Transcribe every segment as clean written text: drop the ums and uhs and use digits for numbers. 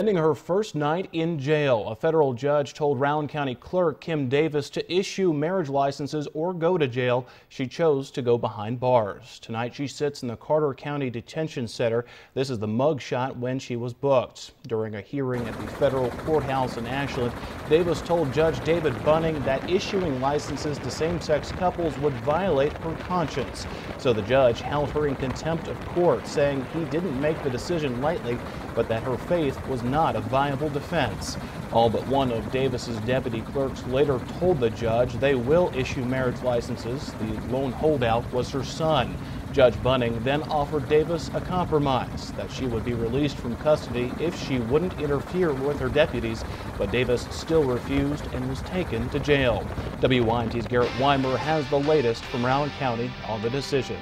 Spending her first night in jail, a federal judge told Rowan County Clerk Kim Davis to issue marriage licenses or go to jail. She chose to go behind bars. Tonight she sits in the Carter County Detention Center. This is the mugshot when she was booked. During a hearing at the federal courthouse in Ashland, Davis told Judge David Bunning that issuing licenses to same-sex couples would violate her conscience. So the judge held her in contempt of court, saying he didn't make the decision lightly, but that her faith was not a viable defense. All but one of Davis's deputy clerks later told the judge they will issue marriage licenses. The lone holdout was her son. Judge Bunning then offered Davis a compromise, that she would be released from custody if she wouldn't interfere with her deputies, but Davis still refused and was taken to jail. WYNT's Garrett Weimer has the latest from Rowan County on the decision.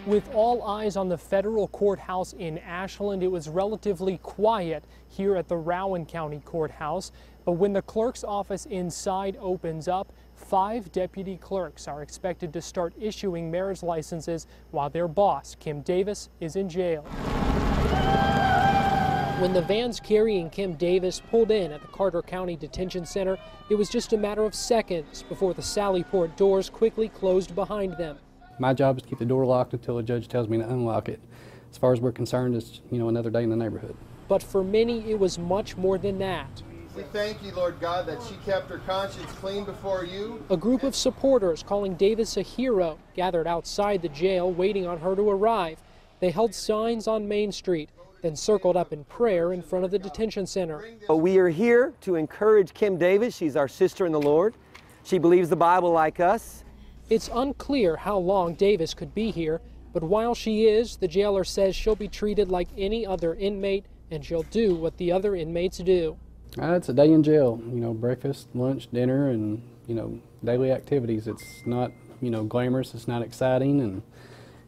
With all eyes on the federal courthouse in Ashland, it was relatively quiet here at the Rowan County Courthouse. But when the clerk's office inside opens up, 5 deputy clerks are expected to start issuing marriage licenses while their boss, Kim Davis, is in jail. When the vans carrying Kim Davis pulled in at the Carter County Detention Center, it was just a matter of seconds before the Sallyport doors quickly closed behind them. My job is to keep the door locked until the judge tells me to unlock it. As far as we're concerned, it's, another day in the neighborhood. But for many, it was much more than that. We thank you, Lord God, that she kept her conscience clean before you. A group of supporters calling Davis a hero gathered outside the jail waiting on her to arrive. They held signs on Main Street, then circled up in prayer in front of the detention center. We are here to encourage Kim Davis. She's our sister in the Lord. She believes the Bible like us. It's unclear how long Davis could be here, but while she is, the jailer says she'll be treated like any other inmate and she'll do what the other inmates do. It's a day in jail, breakfast, lunch, dinner, and, daily activities. It's not, glamorous, it's not exciting, and,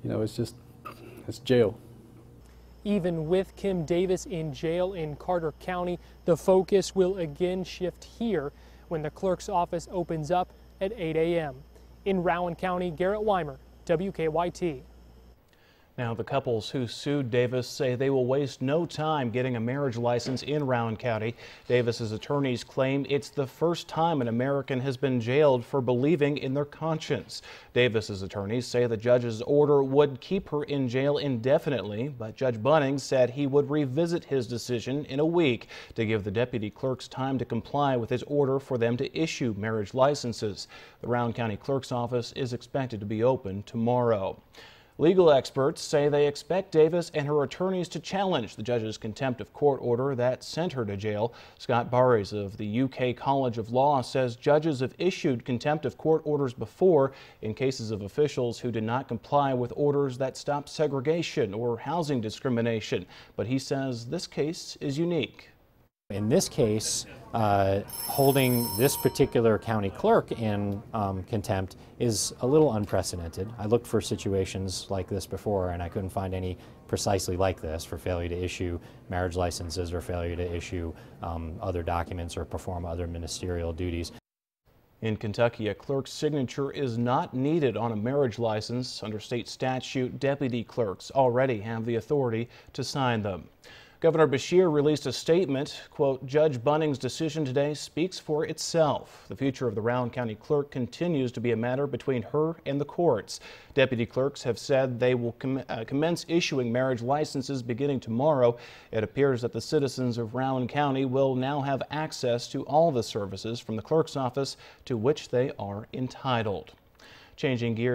it's jail. Even with Kim Davis in jail in Carter County, the focus will again shift here when the clerk's office opens up at 8 a.m. In Rowan County, Garrett Weimer, WKYT. Now, the couples who sued Davis say they will waste no time getting a marriage license in Rowan County. Davis's attorneys claim it's the first time an American has been jailed for believing in their conscience. Davis's attorneys say the judge's order would keep her in jail indefinitely, but Judge Bunning said he would revisit his decision in a week to give the deputy clerks time to comply with his order for them to issue marriage licenses. The Rowan County Clerk's office is expected to be open tomorrow. Legal experts say they expect Davis and her attorneys to challenge the judge's contempt of court order that sent her to jail. Scott Barres of the UK College of Law says judges have issued contempt of court orders before in cases of officials who did not comply with orders that stop segregation or housing discrimination. But he says this case is unique. In this case, holding this particular county clerk in contempt is a little unprecedented. I looked for situations like this before and I couldn't find any precisely like this for failure to issue marriage licenses or failure to issue other documents or perform other ministerial duties. In Kentucky, a clerk's signature is not needed on a marriage license. Under state statute, deputy clerks already have the authority to sign them. Governor Beshear released a statement, quote, Judge Bunning's decision today speaks for itself. The future of the Rowan County Clerk continues to be a matter between her and the courts. Deputy clerks have said they will commence issuing marriage licenses beginning tomorrow. It appears that the citizens of Rowan County will now have access to all the services from the clerk's office to which they are entitled. Changing gears.